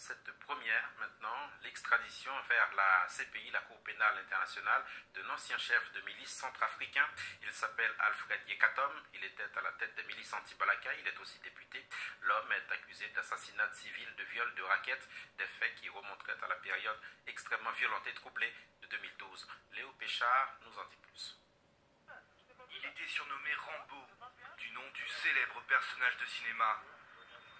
cette première maintenant, l'extradition vers la CPI, la Cour pénale internationale, d'un ancien chef de milice centrafricain. Il s'appelle Alfred Yekatom, il était à la tête des milices anti-Balaka, il est aussi député. L'homme est accusé d'assassinat civil, de viol, de racket, des faits qui remonteraient à la période extrêmement violente et troublée de 2012. Léo Péchard nous en dit plus. Il était surnommé Rambo, du nom du célèbre personnage de cinéma.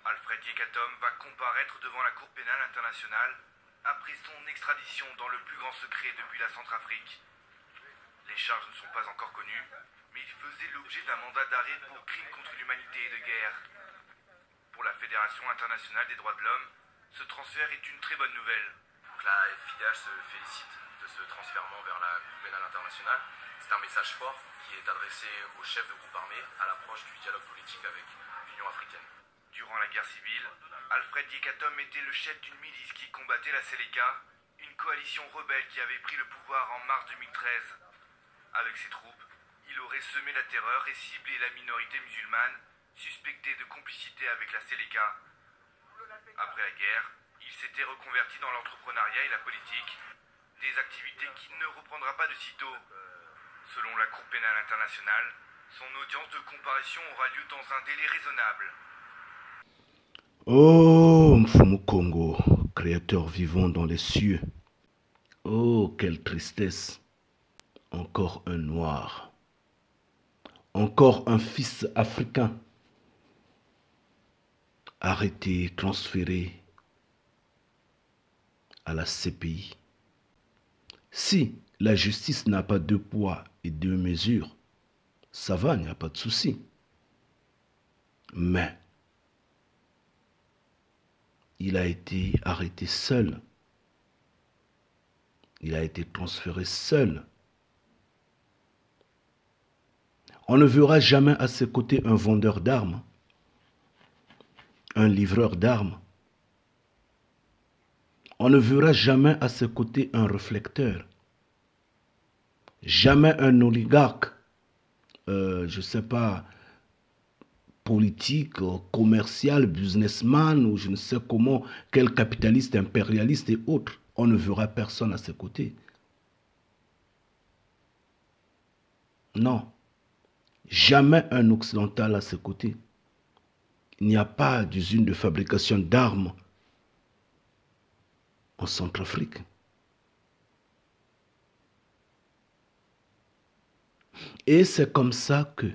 Alfred Yekatom va comparaître devant la Cour pénale internationale après son extradition dans le plus grand secret depuis la Centrafrique. Les charges ne sont pas encore connues, mais il faisait l'objet d'un mandat d'arrêt pour crimes contre l'humanité et de guerre. Pour la Fédération internationale des droits de l'homme, ce transfert est une très bonne nouvelle. Donc la FIDH se félicite de ce transfèrement vers la Cour pénale internationale. C'est un message fort qui est adressé aux chefs de groupe armés à l'approche du dialogue politique avec l'Union africaine. Durant la guerre civile, Alfred Yekatom était le chef d'une milice qui combattait la Seleka, une coalition rebelle qui avait pris le pouvoir en mars 2013. Avec ses troupes, il aurait semé la terreur et ciblé la minorité musulmane, suspectée de complicité avec la Seleka. Après la guerre, il s'était reconverti dans l'entrepreneuriat et la politique, des activités qu'il ne reprendra pas de sitôt. Selon la Cour pénale internationale, son audience de comparution aura lieu dans un délai raisonnable. Oh, Mfumu Congo, créateur vivant dans les cieux. Oh, quelle tristesse. Encore un noir. Encore un fils africain. Arrêté, transféré à la CPI. Si la justice n'a pas deux poids et deux mesures, ça va, il n'y a pas de souci. Mais il a été arrêté seul. Il a été transféré seul. On ne verra jamais à ses côtés un vendeur d'armes, un livreur d'armes. On ne verra jamais à ses côtés un réflecteur. Jamais un oligarque, je ne sais pas, politique, commercial, businessman ou je ne sais comment, quel capitaliste, impérialiste et autres. On ne verra personne à ses côtés. Non. Jamais un occidental à ses côtés. Il n'y a pas d'usine de fabrication d'armes en Centrafrique. Et c'est comme ça que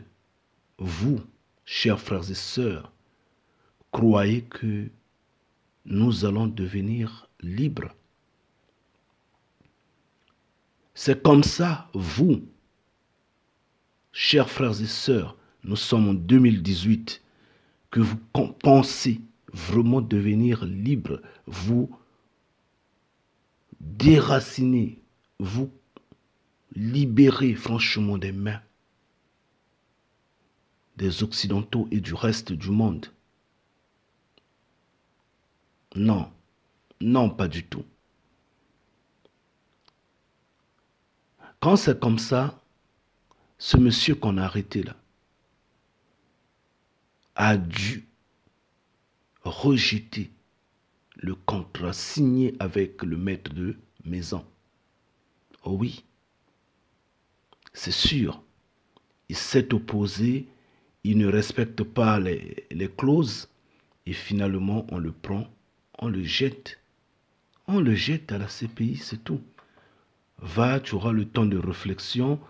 vous, chers frères et sœurs, croyez que nous allons devenir libres. C'est comme ça, vous, chers frères et sœurs, nous sommes en 2018, que vous pensez vraiment devenir libres, vous déraciner, vous libérer franchement des mains des Occidentaux et du reste du monde. Non, non, pas du tout. Quand c'est comme ça, ce monsieur qu'on a arrêté là a dû rejeter le contrat signé avec le maître de maison. Oh oui, c'est sûr. Il s'est opposé, il ne respecte pas les clauses et finalement on le prend, on le jette. On le jette à la CPI, c'est tout. Va, tu auras le temps de réflexion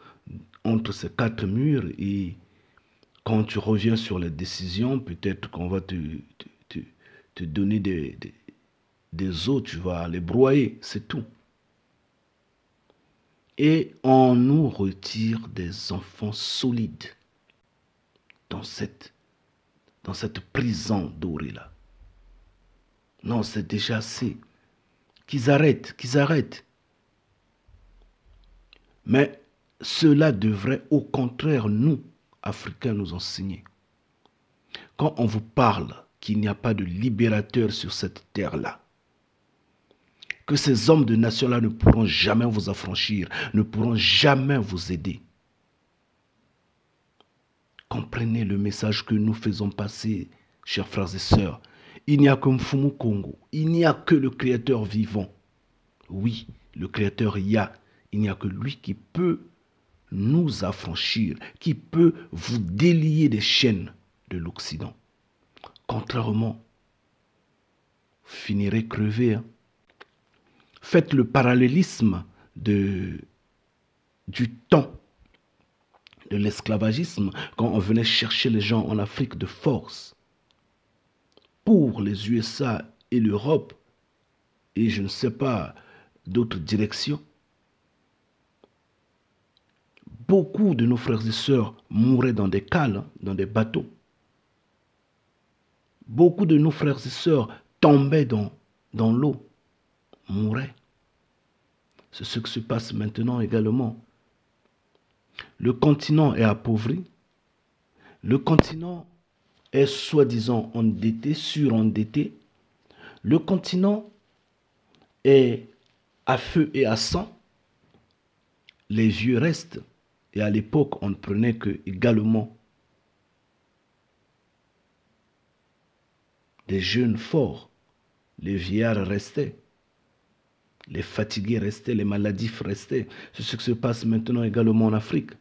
entre ces quatre murs et quand tu reviens sur les décisions, peut-être qu'on va te donner des os, tu vas les broyer, c'est tout. Et on nous retire des enfants solides dans cette prison dorée là. Non, c'est déjà assez. Qu'ils arrêtent, qu'ils arrêtent. Mais cela devrait au contraire, nous, Africains, nous enseigner. Quand on vous parle qu'il n'y a pas de libérateur sur cette terre-là, que ces hommes de nation-là ne pourront jamais vous affranchir, ne pourront jamais vous aider. Comprenez le message que nous faisons passer, chers frères et sœurs, Il n'y a que Mfumu Kongo. Il n'y a que le Créateur vivant. Oui, le Créateur Yah. Il n'y a que lui qui peut nous affranchir, qui peut vous délier des chaînes de l'Occident. Contrairement, vous finirez crevé. Hein. Faites le parallélisme du temps de l'esclavagisme quand on venait chercher les gens en Afrique de force. Pour les USA et l'Europe, et je ne sais pas d'autres directions, beaucoup de nos frères et sœurs mouraient dans des cales, dans des bateaux. Beaucoup de nos frères et sœurs tombaient dans l'eau, mouraient. C'est ce qui se passe maintenant également. Le continent est appauvri. Le continent est soi-disant endetté, surendetté. Le continent est à feu et à sang. Les vieux restent. Et à l'époque, on ne prenait que également des jeunes forts. Les vieillards restaient. Les fatigués restaient, les maladifs restaient. C'est ce qui se passe maintenant également en Afrique.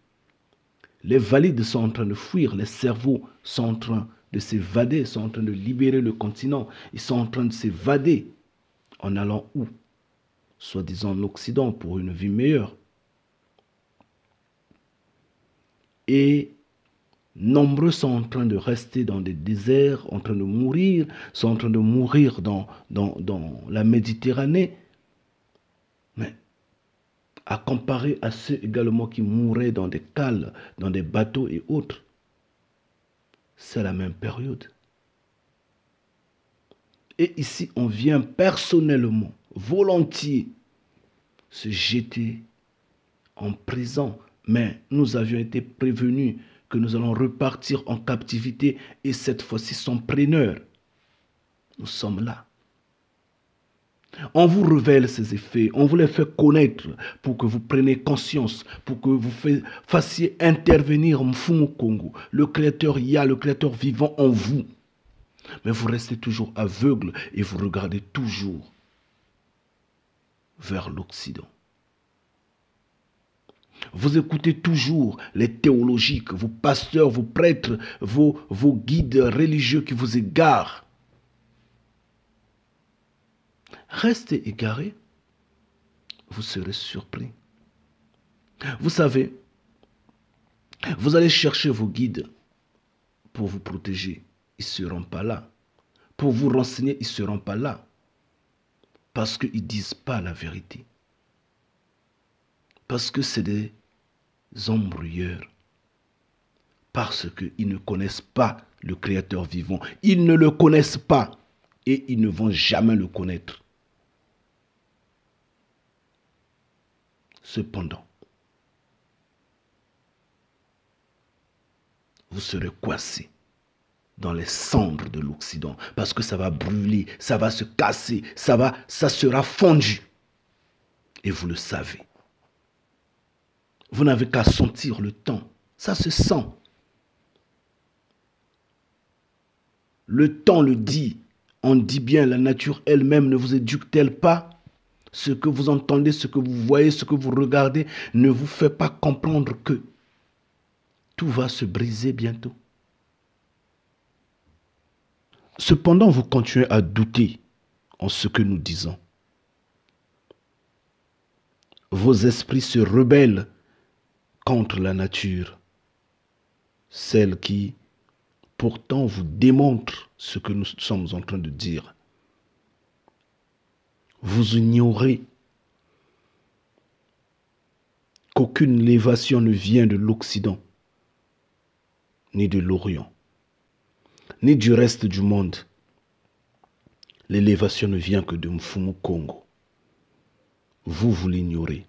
Les valides sont en train de fuir, les cerveaux sont en train de s'évader, sont en train de libérer le continent. Ils sont en train de s'évader en allant où? Soi-disant en Occident pour une vie meilleure. Et nombreux sont en train de rester dans des déserts, en train de mourir, sont en train de mourir dans la Méditerranée. Mais à comparer à ceux également qui mouraient dans des cales, dans des bateaux et autres, c'est la même période. Et ici, on vient personnellement, volontiers, se jeter en prison. Mais nous avions été prévenus que nous allons repartir en captivité et cette fois-ci son preneur. Nous sommes là. On vous révèle ces effets, on vous les fait connaître pour que vous preniez conscience, pour que vous fassiez intervenir Mfumu Kongo, le Créateur Yah, le Créateur vivant en vous. Mais vous restez toujours aveugle et vous regardez toujours vers l'Occident. Vous écoutez toujours les théologiques, vos pasteurs, vos prêtres, vos guides religieux qui vous égarent. Restez égarés, vous serez surpris. Vous savez, vous allez chercher vos guides pour vous protéger. Ils ne seront pas là. Pour vous renseigner, ils ne seront pas là. Parce qu'ils ne disent pas la vérité. Parce que c'est des embrouilleurs. Parce qu'ils ne connaissent pas le Créateur vivant. Ils ne le connaissent pas. Et ils ne vont jamais le connaître. Cependant, vous serez coincés dans les cendres de l'Occident. Parce que ça va brûler, ça va se casser, ça sera fondu. Et vous le savez. Vous n'avez qu'à sentir le temps. Ça se sent. Le temps le dit. On dit bien, la nature elle-même ne vous éduque-t-elle pas? Ce que vous entendez, ce que vous voyez, ce que vous regardez ne vous fait pas comprendre que tout va se briser bientôt. Cependant, vous continuez à douter en ce que nous disons. Vos esprits se rebellent contre la nature, celle qui pourtant vous démontre ce que nous sommes en train de dire. Vous ignorez qu'aucune élévation ne vient de l'Occident, ni de l'Orient, ni du reste du monde. L'élévation ne vient que de Mfumu Kongo. Vous l'ignorez.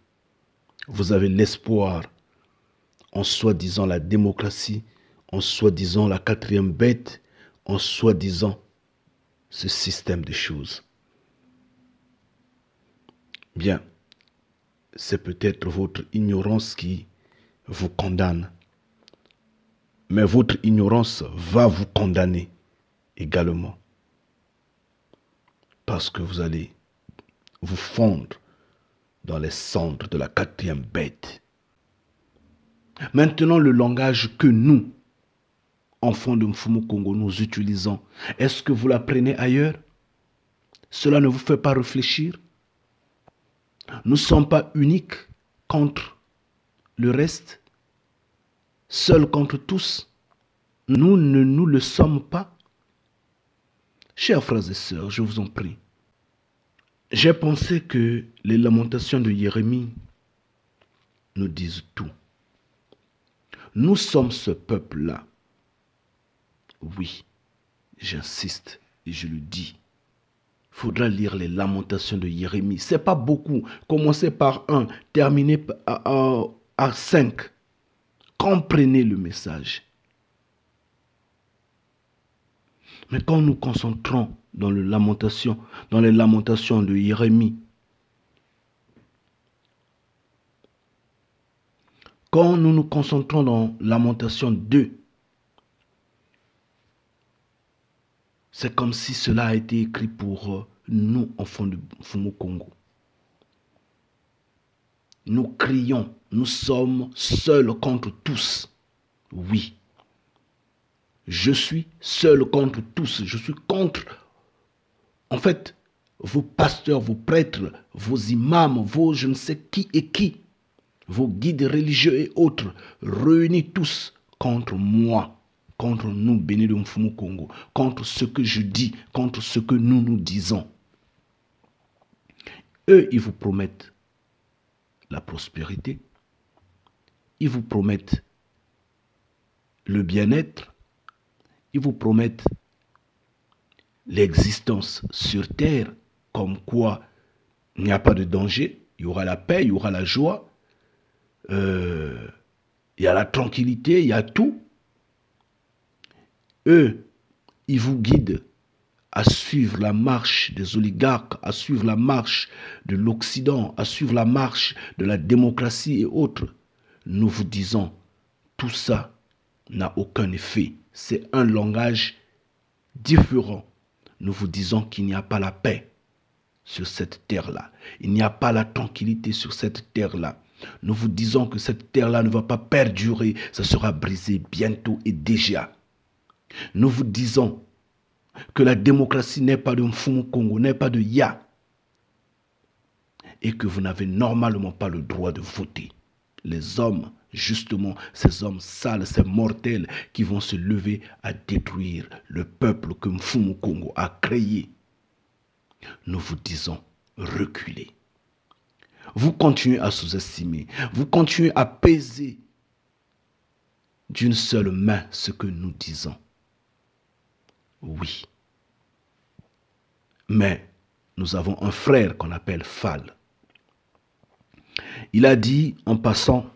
Vous avez l'espoir en soi-disant la démocratie, en soi-disant la quatrième bête, en soi-disant ce système de choses. Bien, c'est peut-être votre ignorance qui vous condamne. Mais votre ignorance va vous condamner également. parce que vous allez vous fondre dans les cendres de la quatrième bête. Maintenant, le langage que nous, enfants de Mfumu Kongo, nous utilisons, est-ce que vous l'apprenez ailleurs? Cela ne vous fait pas réfléchir? Nous ne sommes pas uniques contre le reste, seuls contre tous. Nous ne nous le sommes pas. Chers frères et sœurs, je vous en prie, j'ai pensé que les lamentations de Jérémie nous disent tout. Nous sommes ce peuple-là. Oui, j'insiste et je le dis. Il faudra lire les lamentations de Jérémie. Ce n'est pas beaucoup. Commencez par 1, terminez à 5. Comprenez le message. Mais quand nous concentrons dans les lamentations de Jérémie, quand nous nous concentrons dans Lamentation 2, c'est comme si cela a été écrit pour nous, enfants de Mfumu Kongo. Nous crions, nous sommes seuls contre tous. Oui. Je suis seul contre tous. Je suis contre, en fait, vos pasteurs, vos prêtres, vos imams, vos je ne sais qui et qui, vos guides religieux et autres, réunis tous contre moi, contre nous, bénis de Mfumu Kongo, contre ce que je dis, contre ce que nous disons. Eux, ils vous promettent la prospérité, ils vous promettent le bien-être, ils vous promettent l'existence sur terre, comme quoi il n'y a pas de danger, il y aura la paix, il y aura la joie, il y a la tranquillité, il y a tout. Eux, ils vous guident à suivre la marche des oligarques, à suivre la marche de l'Occident, à suivre la marche de la démocratie et autres. Nous vous disons, tout ça n'a aucun effet. C'est un langage différent. Nous vous disons qu'il n'y a pas la paix sur cette terre-là. Il n'y a pas la tranquillité sur cette terre-là. Nous vous disons que cette terre-là ne va pas perdurer. Ça sera brisé bientôt et déjà. Nous vous disons que la démocratie n'est pas de Mfumu Kongo, n'est pas de Ya. Et que vous n'avez normalement pas le droit de voter. Les hommes, justement, ces hommes sales, ces mortels qui vont se lever à détruire le peuple que Mfumu Kongo a créé. Nous vous disons, reculez. Vous continuez à sous-estimer, vous continuez à peser d'une seule main ce que nous disons. Oui. Mais nous avons un frère qu'on appelle Fall. Il a dit, en passant,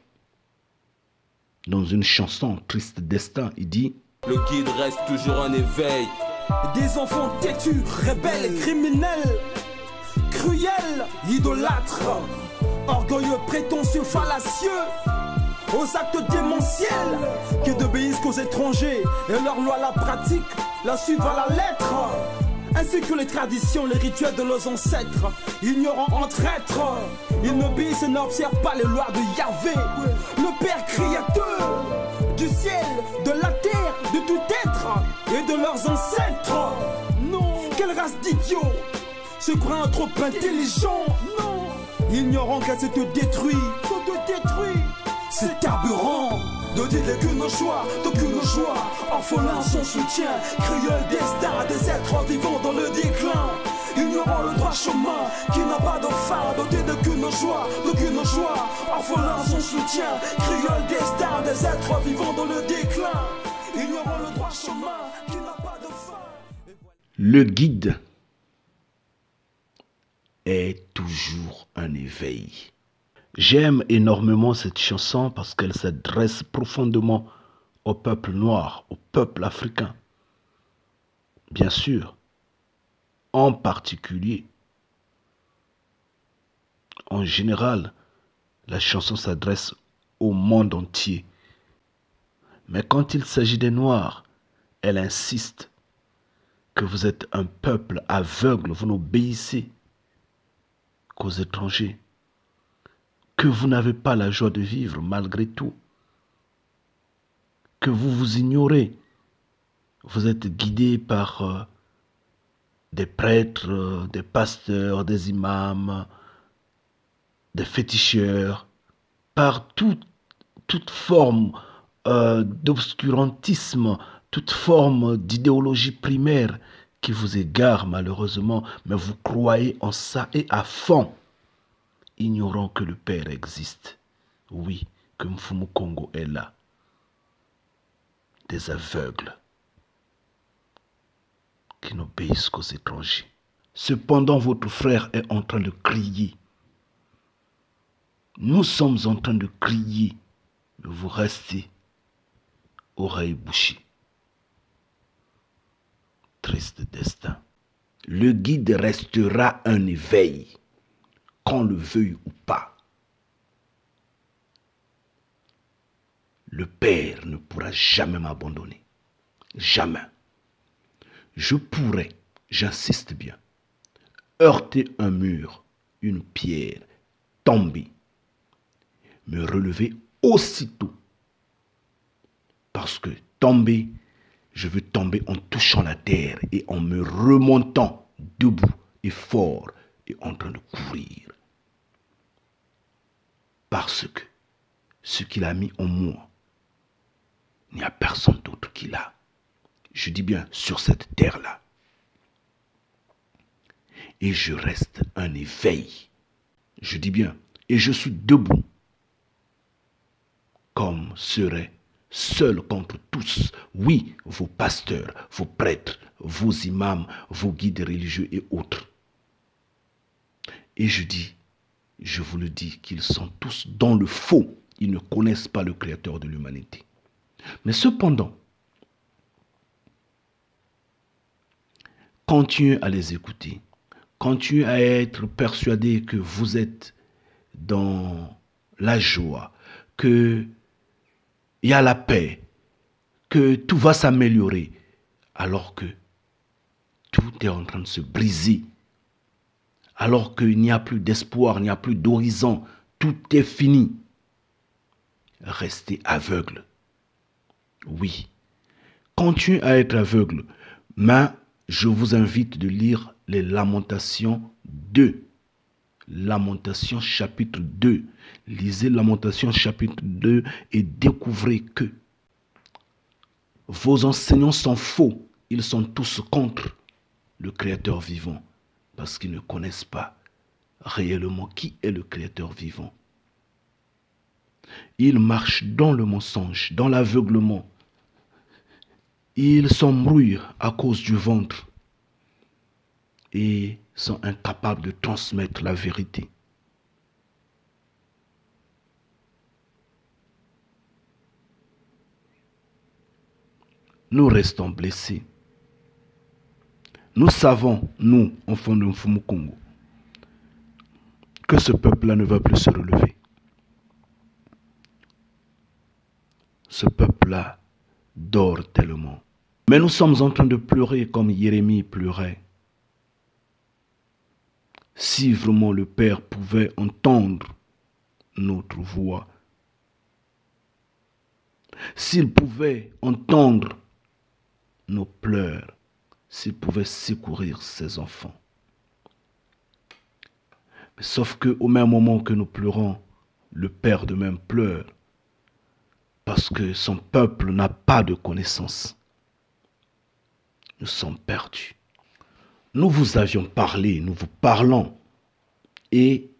dans une chanson, Triste Destin, il dit: le guide reste toujours en éveil. Des enfants têtus, rebelles, criminels, cruels, idolâtres, orgueilleux, prétentieux, fallacieux, aux actes démentiels, qui n'obéissent qu'aux étrangers et leur loi la pratique, la suivent à la lettre, ainsi que les traditions, les rituels de leurs ancêtres, ignorants en traîtres. Ils n'obéissent et n'observent pas les lois de Yahvé, le Père créateur du ciel, de la terre, de tout être et de leurs ancêtres. Non, quelle race d'idiots se croient trop intelligents. Non, ignorant qu'elle se te détruit, c'est carburant. Ne dites que nos choix, d'aucune joie, orphelins sans soutien, cruel destin des êtres vivants dans le déclin. Ignorant le droit chemin qui n'a pas de fin, doté d'aucune joie, orphelins sans soutien, cruel destin des êtres vivants dans le déclin. Ignorant le droit chemin qui n'a pas de fin. Le guide est toujours un éveil. J'aime énormément cette chanson parce qu'elle s'adresse profondément au peuple noir, au peuple africain. Bien sûr, en particulier. En général, la chanson s'adresse au monde entier. Mais quand il s'agit des Noirs, elle insiste que vous êtes un peuple aveugle, vous n'obéissez qu'aux étrangers, que vous n'avez pas la joie de vivre malgré tout, que vous vous ignorez, vous êtes guidé par des prêtres, des pasteurs, des imams, des féticheurs, par toute forme d'obscurantisme, toute forme d'idéologie primaire qui vous égare malheureusement, mais vous croyez en ça et à fond, ignorant que le Père existe. Oui, que Mfumu Kongo est là. Des aveugles qui n'obéissent qu'aux étrangers. Cependant, votre frère est en train de crier. Nous sommes en train de crier. Vous restez oreilles bouchées. Triste destin. Le guide restera un éveil, qu'on le veuille ou pas. Le Père ne pourra jamais m'abandonner. Jamais. Je pourrais, j'insiste bien, heurter un mur, une pierre, tomber, me relever aussitôt. Parce que tomber, je veux tomber en touchant la terre et en me remontant debout et fort et en train de courir. Parce que ce qu'il a mis en moi, il n'y a personne d'autre qui l'a. Je dis bien sur cette terre-là. Et je reste un éveil. Je dis bien, et je suis debout, comme serait seul contre tous, oui, vos pasteurs, vos prêtres, vos imams, vos guides religieux et autres. Et je dis, je vous le dis, qu'ils sont tous dans le faux. Ils ne connaissent pas le Créateur de l'humanité. Mais cependant, continuez à les écouter. Continuez à être persuadé que vous êtes dans la joie, qu'il y a la paix, que tout va s'améliorer, alors que tout est en train de se briser, alors qu'il n'y a plus d'espoir, il n'y a plus d'horizon, tout est fini. Restez aveugle. Oui, continuez à être aveugle, mais je vous invite de lire les Lamentations 2. Lamentations chapitre 2. Lisez Lamentations chapitre 2 et découvrez que vos enseignants sont faux. Ils sont tous contre le Créateur vivant parce qu'ils ne connaissent pas réellement qui est le Créateur vivant. Ils marchent dans le mensonge, dans l'aveuglement. Ils s'embrouillent à cause du ventre et sont incapables de transmettre la vérité. Nous restons blessés. Nous savons, nous, enfants de Mfumu Kongo, que ce peuple-là ne va plus se relever. Ce peuple-là dort tellement. Mais nous sommes en train de pleurer comme Jérémie pleurait. Si vraiment le Père pouvait entendre notre voix, s'il pouvait entendre nos pleurs, s'il pouvait secourir ses enfants. Mais sauf qu'au même moment que nous pleurons, le Père de même pleure, parce que son peuple n'a pas de connaissance. Nous sommes perdus. Nous vous avions parlé, nous vous parlons. Et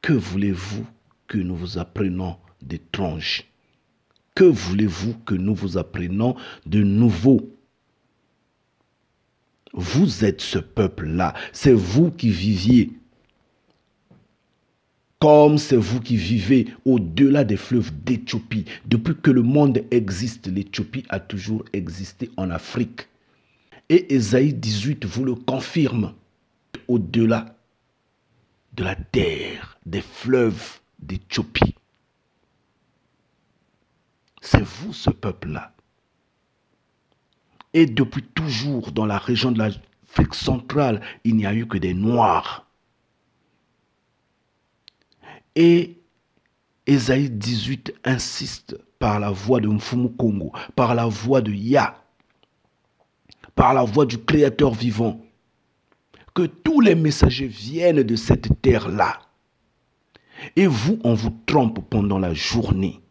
que voulez-vous que nous vous apprenions d'étrange? Que voulez-vous que nous vous apprenions de nouveau? Vous êtes ce peuple-là. C'est vous qui viviez. Comme c'est vous qui vivez au-delà des fleuves d'Éthiopie. Depuis que le monde existe, l'Éthiopie a toujours existé en Afrique. Et Ésaïe 18 vous le confirme. Au-delà de la terre, des fleuves d'Éthiopie. C'est vous ce peuple-là. Et depuis toujours, dans la région de l'Afrique centrale, il n'y a eu que des Noirs. Et Ésaïe 18 insiste par la voix de Mfumu Kongo, par la voix de Yah, par la voix du Créateur vivant, que tous les messagers viennent de cette terre-là. Et vous, on vous trompe pendant la journée,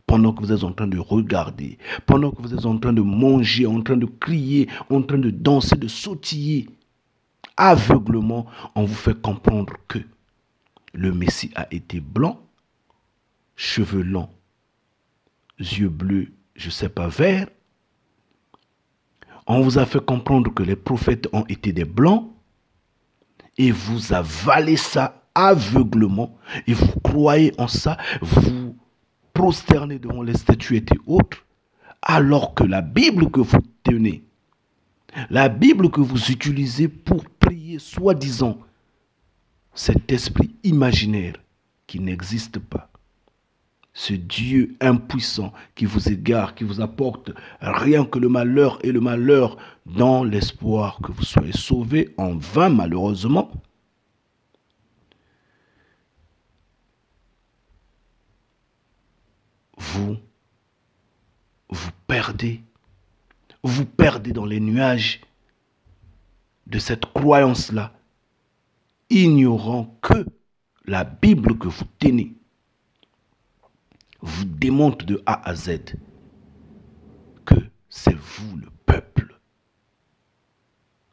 pendant que vous êtes en train de regarder, pendant que vous êtes en train de manger, en train de crier, en train de danser, de sautiller. Aveuglement, on vous fait comprendre que le Messie a été blanc, cheveux longs, yeux bleus, je ne sais pas, verts. On vous a fait comprendre que les prophètes ont été des blancs et vous avalez ça aveuglement et vous croyez en ça, vous prosternez devant les statuettes et autres, alors que la Bible que vous tenez, la Bible que vous utilisez pour prier, soi-disant, cet esprit imaginaire qui n'existe pas, ce Dieu impuissant qui vous égare, qui vous apporte rien que le malheur et le malheur dans l'espoir que vous soyez sauvés, en vain malheureusement. Vous perdez dans les nuages de cette croyance-là, ignorant que la Bible que vous tenez vous démontre de A à Z que c'est vous le peuple.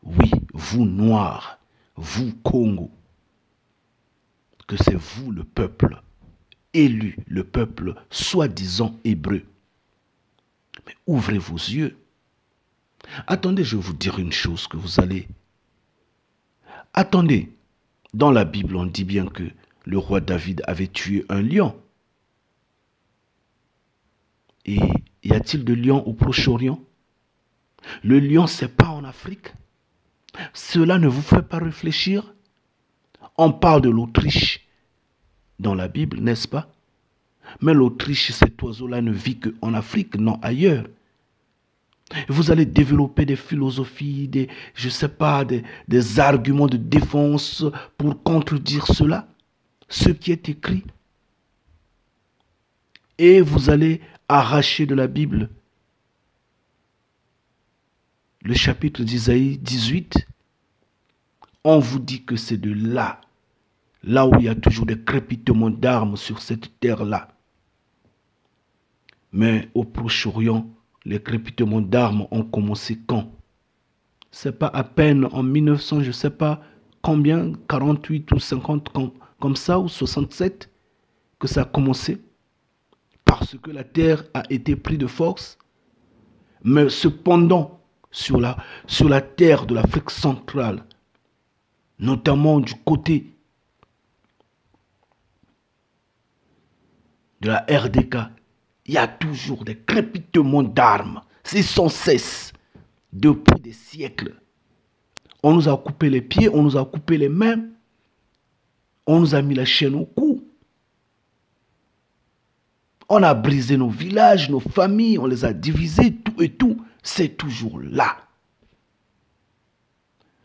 Oui, vous Noirs, vous Congo, que c'est vous le peuple élu, le peuple soi-disant hébreu. Mais ouvrez vos yeux. Attendez, je vais vous dire une chose que vous allez... Attendez, dans la Bible, on dit bien que le roi David avait tué un lion. Et y a-t-il de lions au Proche-Orient? Le lion, c'est pas en Afrique. Cela ne vous fait pas réfléchir? On parle de l'Autriche dans la Bible, n'est-ce pas? Mais l'Autriche, cet oiseau-là ne vit qu'en Afrique, non ailleurs. Vous allez développer des philosophies, je ne sais pas, des arguments de défense pour contredire cela, ce qui est écrit. Et vous allez arracher de la Bible le chapitre d'Isaïe 18. On vous dit que c'est de là où il y a toujours des crépitements d'armes sur cette terre-là. Mais au Proche-Orient, les crépitements d'armes ont commencé quand? C'est pas à peine en 1900, je ne sais pas combien, 48 ou 50 comme ça, ou 67, que ça a commencé. Parce que la terre a été prise de force. Mais cependant, sur la terre de l'Afrique centrale, notamment du côté de la RDK, il y a toujours des crépitements d'armes. C'est sans cesse, depuis des siècles. On nous a coupé les pieds, on nous a coupé les mains, on nous a mis la chaîne au cou. On a brisé nos villages, nos familles, on les a divisés, tout et tout. C'est toujours là.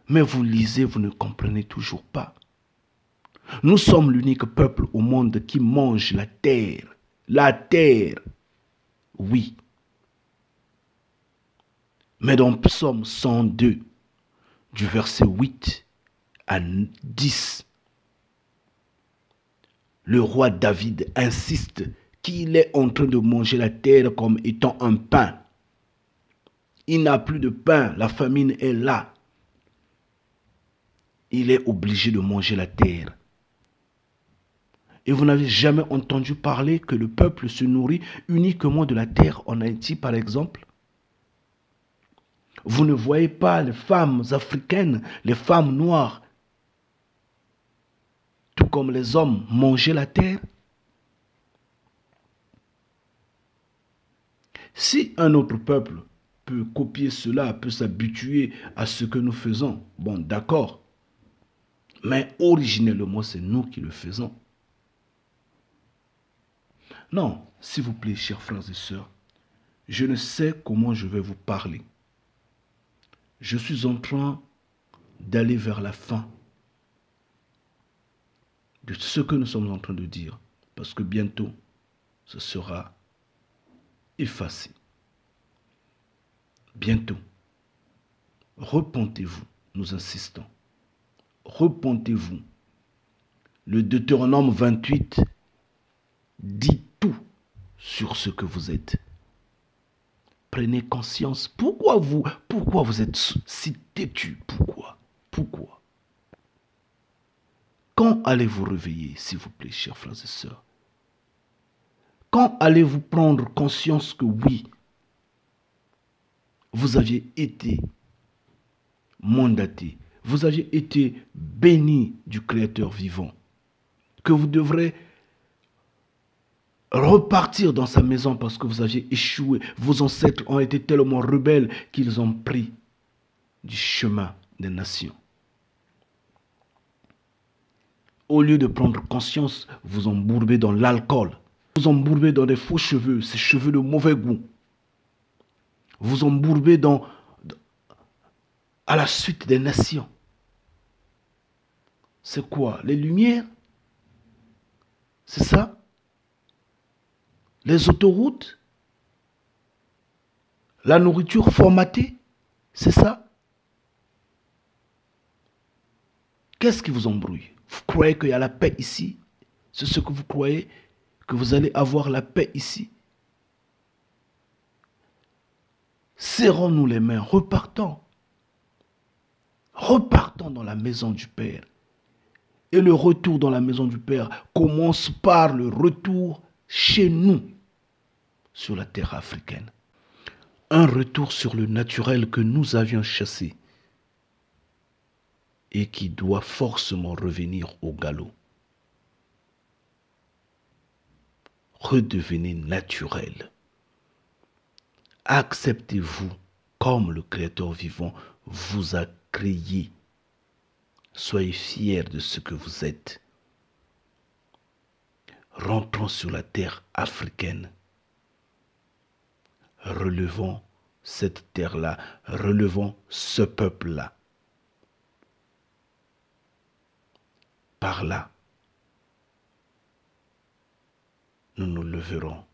Mais vous lisez, vous ne comprenez toujours pas. Nous sommes l'unique peuple au monde qui mange la terre. La terre, oui. Mais dans Psaume 102, du verset 8 à 10, le roi David insiste qu'il est en train de manger la terre comme étant un pain. Il n'a plus de pain, la famine est là. Il est obligé de manger la terre. Et vous n'avez jamais entendu parler que le peuple se nourrit uniquement de la terre en Haïti, par exemple? Vous ne voyez pas les femmes africaines, les femmes noires, tout comme les hommes, manger la terre? Si un autre peuple peut copier cela, peut s'habituer à ce que nous faisons, bon, d'accord. Mais originellement, c'est nous qui le faisons. Non, s'il vous plaît, chers frères et sœurs, je ne sais comment je vais vous parler. je suis en train d'aller vers la fin de ce que nous sommes en train de dire, parce que bientôt, ce sera effacé. Bientôt. Repentez-vous, nous insistons. Repentez-vous. Le Deutéronome 28 dit tout sur ce que vous êtes. Prenez conscience. Pourquoi vous êtes si têtu? Pourquoi? Quand allez vous réveiller, s'il vous plaît, chers frères et sœurs? Quand allez-vous prendre conscience que oui, vous aviez été mandaté, vous aviez été béni du Créateur vivant, que vous devrez repartir dans sa maison parce que vous aviez échoué. Vos ancêtres ont été tellement rebelles qu'ils ont pris du chemin des nations. Au lieu de prendre conscience, vous embourbez dans l'alcool. Vous embourbez dans des faux cheveux, ces cheveux de mauvais goût. Vous embourbez à la suite des nations. C'est quoi? Les lumières? C'est ça? Les autoroutes? La nourriture formatée? C'est ça? Qu'est-ce qui vous embrouille? Vous croyez qu'il y a la paix ici? C'est ce que vous croyez? Que vous allez avoir la paix ici? Serrons-nous les mains, repartons. Repartons dans la maison du Père. Et le retour dans la maison du Père commence par le retour chez nous, sur la terre africaine. Un retour sur le naturel que nous avions chassé et qui doit forcément revenir au galop. Redevenez naturel. Acceptez-vous comme le Créateur vivant vous a créé. Soyez fiers de ce que vous êtes. Rentrons sur la terre africaine. Relevons cette terre-là. Relevons ce peuple-là. Par là, nous nous leverons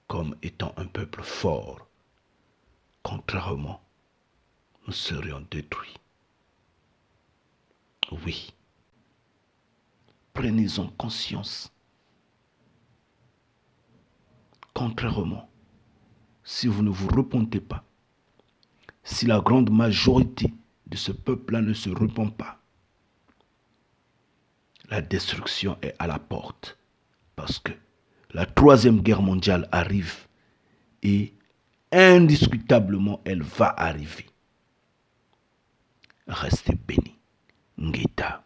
comme étant un peuple fort. Contrairement, nous serions détruits. Oui. Prenez-en conscience. Contrairement, si vous ne vous repentez pas, si la grande majorité de ce peuple-là ne se repent pas, la destruction est à la porte. Parce que la troisième guerre mondiale arrive et indiscutablement elle va arriver. Restez bénis. Ngeta.